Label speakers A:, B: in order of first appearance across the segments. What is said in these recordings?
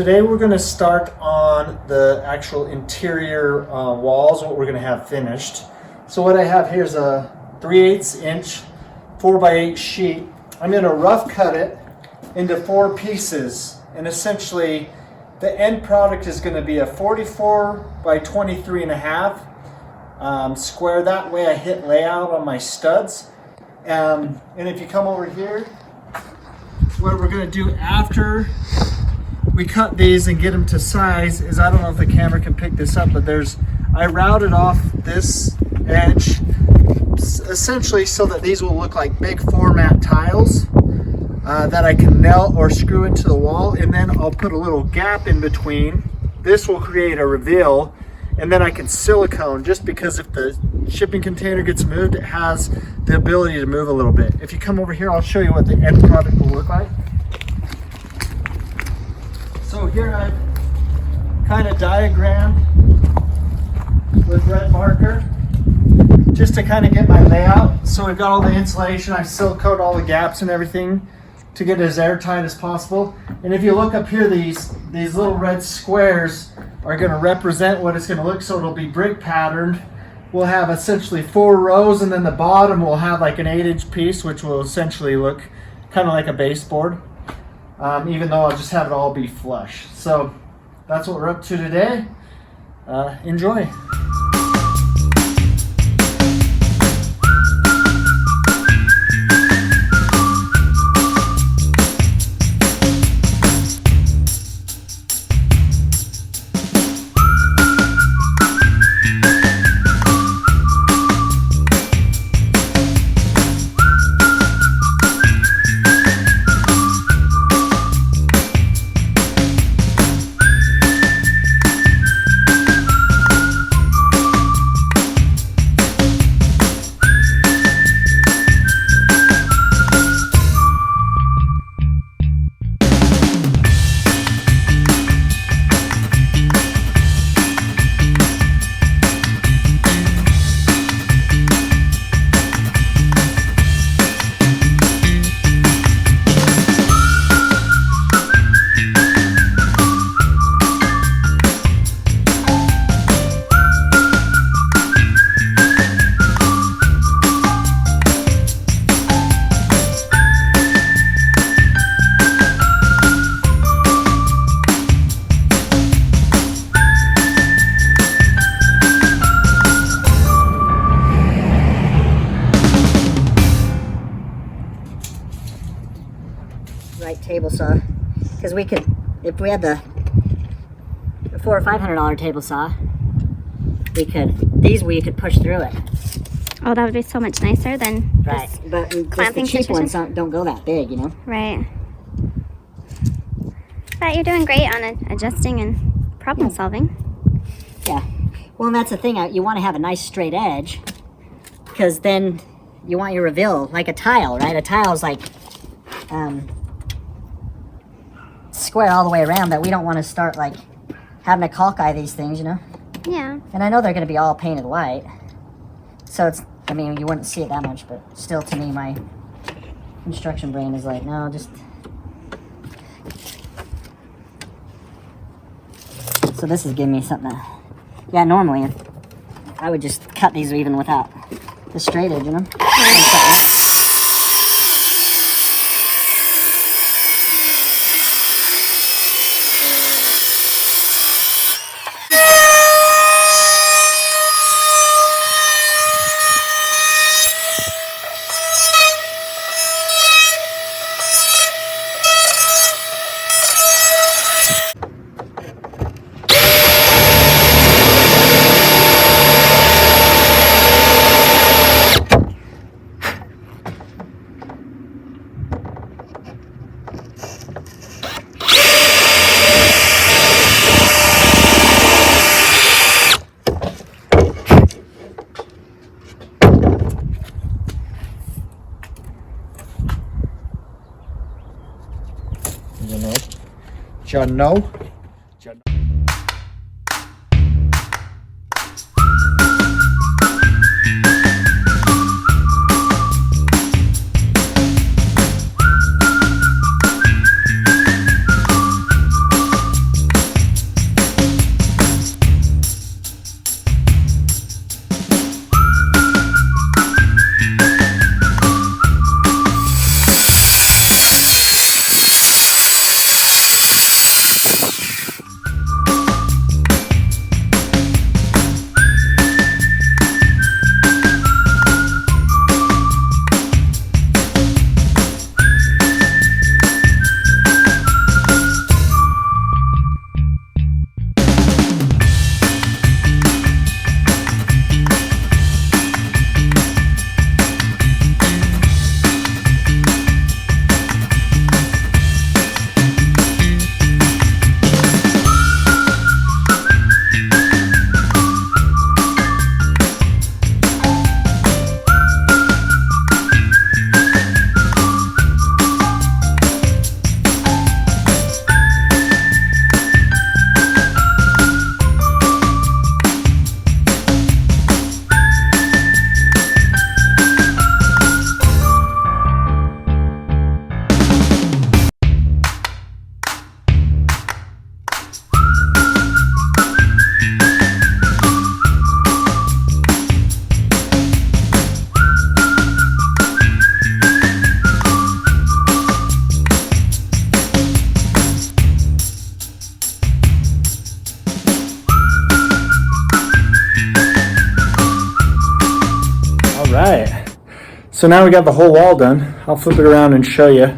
A: Today we're going to start on the actual interior walls, what we're going to have finished. So what I have here is a 3/8 inch 4x8 sheet. I'm going to rough cut it into 4 pieces, and essentially the end product is going to be a 44 by 23.5 square. That way I hit layout on my studs. And if you come over here, what we're going to do after we cut these and get them to size is, I don't know if the camera can pick this up, but I routed off this edge essentially so that these will look like big format tiles that I can nail or screw into the wall, and then I'll put a little gap in between. This will create a reveal, and then I can silicone, just because if the shipping container gets moved, it has the ability to move a little bit. If you come over here, I'll show you what the end product will look like. So here I've kind of diagrammed with red marker just to kind of get my layout. So we've got all the insulation, I've siliconed all the gaps and everything to get it as airtight as possible. And if you look up here, these little red squares are going to represent what it's going to look. So it'll be brick patterned. We'll have essentially 4 rows, and then the bottom will have like an 8-inch piece, which will essentially look kind of like a baseboard. Even though I'll just have it all be flush. So that's what we're up to today. Enjoy.
B: Table saw, because we could, if we had the $400 or $500 table saw, we could push through it.
C: Oh, that would be so much nicer than
B: right. But just the cheap ones don't go that big, you know.
C: Right. But you're doing great on adjusting and problem solving.
B: Yeah. Well, and that's the thing. You want to have a nice straight edge, because then you want your reveal like a tile, right? A tile is like square all the way around, that we don't want to start like having to caulk eye these things, you know.
C: Yeah.
B: And I know they're going to be all painted white, so it's, I mean, you wouldn't see it that much, but still, to me, my construction brain is like, no, just. So this is giving me something to, yeah, normally I would just cut these even without the straight edge, you know.
A: Jano. So now we got the whole wall done. I'll flip it around and show you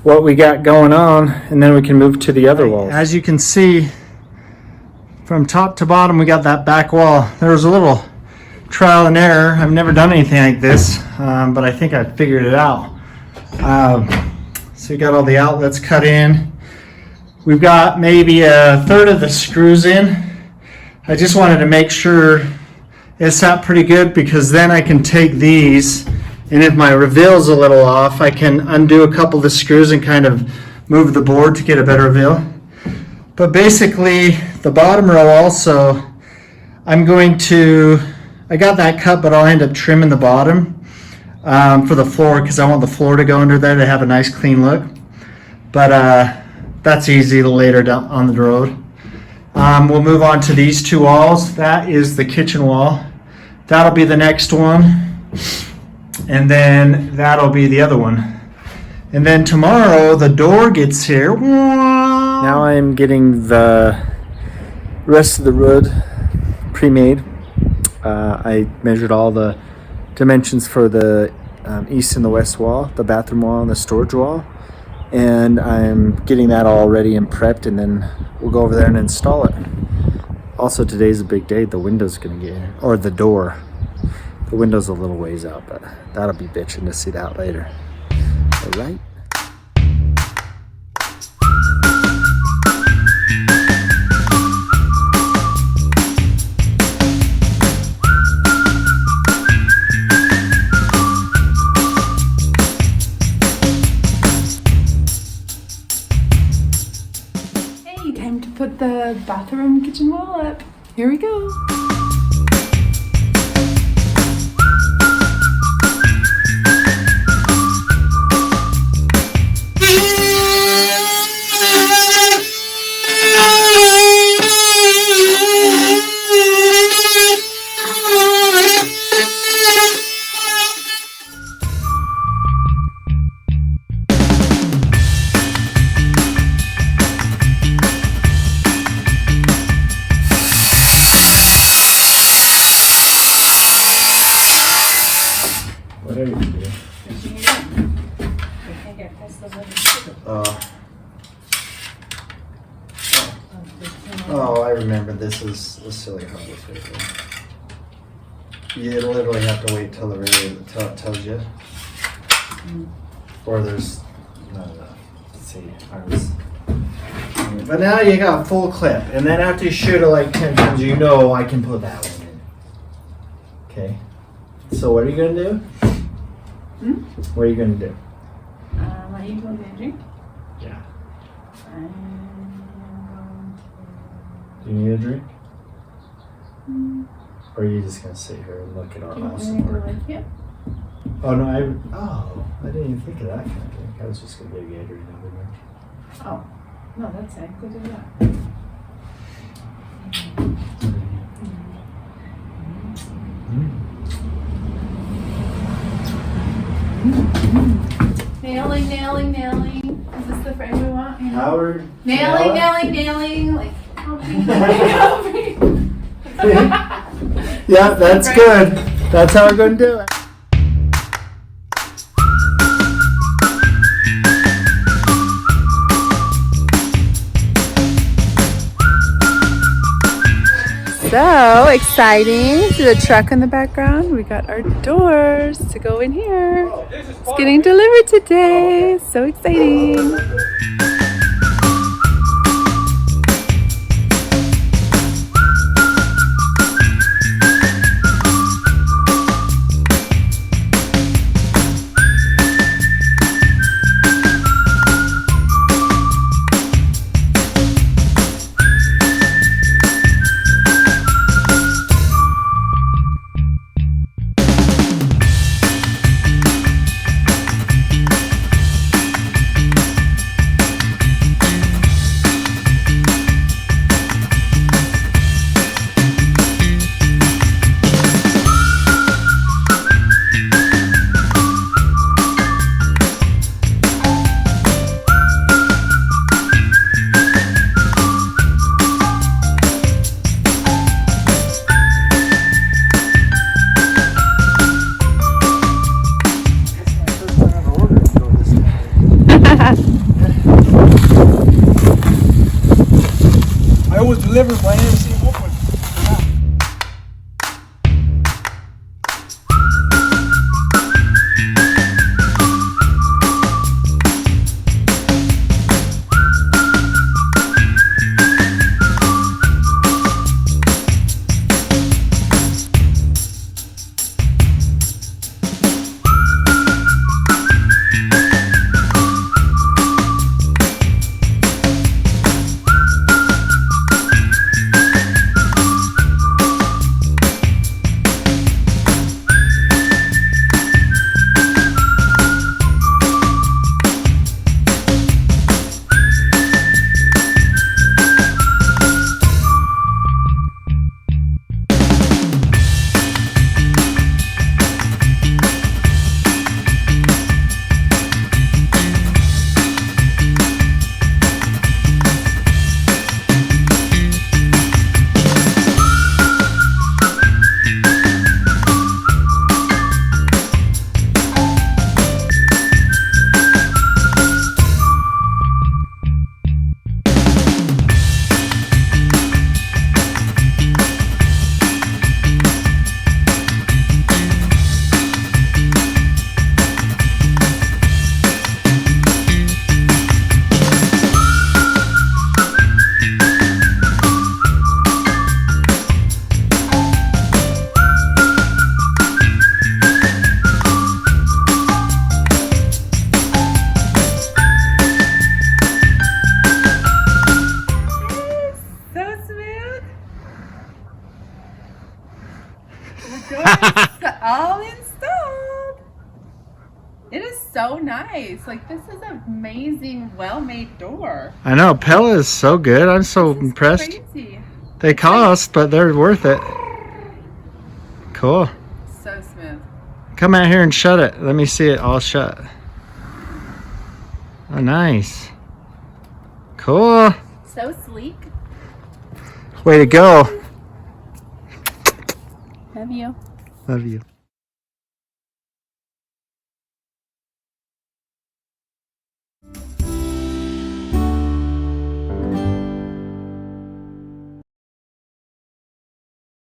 A: what we got going on, and then we can move to the other walls. As you can see, from top to bottom, we got that back wall. There was a little trial and error. I've never done anything like this, but I think I figured it out. So we got all the outlets cut in. We've got maybe a third of the screws in. I just wanted to make sure it sat pretty good, because then I can take these, and if my reveal's a little off, I can undo a couple of the screws and kind of move the board to get a better reveal. But basically, the bottom row also, I got that cut, but I'll end up trimming the bottom for the floor, because I want the floor to go under there to have a nice clean look. But that's easy later down on the road. We'll move on to these two walls. That is the kitchen wall. That'll be the next one. And then that'll be the other one. And then tomorrow the door gets here. Now I'm getting the rest of the wood pre-made. I measured all the dimensions for the east and the west wall, the bathroom wall and the storage wall. And I'm getting that all ready and prepped, and then we'll go over there and install it. Also, today's a big day. The window's gonna get in, or the door. The window's a little ways out, but that'll be bitching to see that later. All right.
D: Hey, time to put the bathroom kitchen wall up. Here we go.
A: Oh, I remember. This is a silly hardware right there. You literally have to wait till the radio till it tells you. Or there's not enough. Let's see. But now you got full clip, and then after you shoot it like 10 times, you know I can put that one in. Okay. So what are you gonna do? What are you gonna do?
D: Are you going to get a drink?
A: Yeah.
D: I'm going
A: Do you need a drink? Or are you just gonna sit here and look at our
D: to.
A: awesome work?
D: Like it?
A: Oh no, I didn't even think of that kind of drink. I was just gonna get a Gatorade over there.
D: Oh, no, that's it. Go do that. Nailing, nailing, nailing. Is this the frame we want? You know?
A: Howard.
D: Nailing, nailing, nailing. Like, help me.
A: Yeah, that's good. That's how we're gonna do it.
D: So exciting. See the truck in the background? We got our doors to go in here. It's getting delivered today. So exciting.
A: delivered by AFC Open.
D: All installed. It is so nice. Like, this is an amazing, well-made door.
A: I know, Pella is so good. I'm so impressed.
D: Crazy.
A: They cost, but they're worth it. Cool.
D: So smooth.
A: Come out here and shut it. Let me see it all shut. Oh, nice. Cool.
D: So sleek.
A: Way to go.
D: Love you.
A: Love you.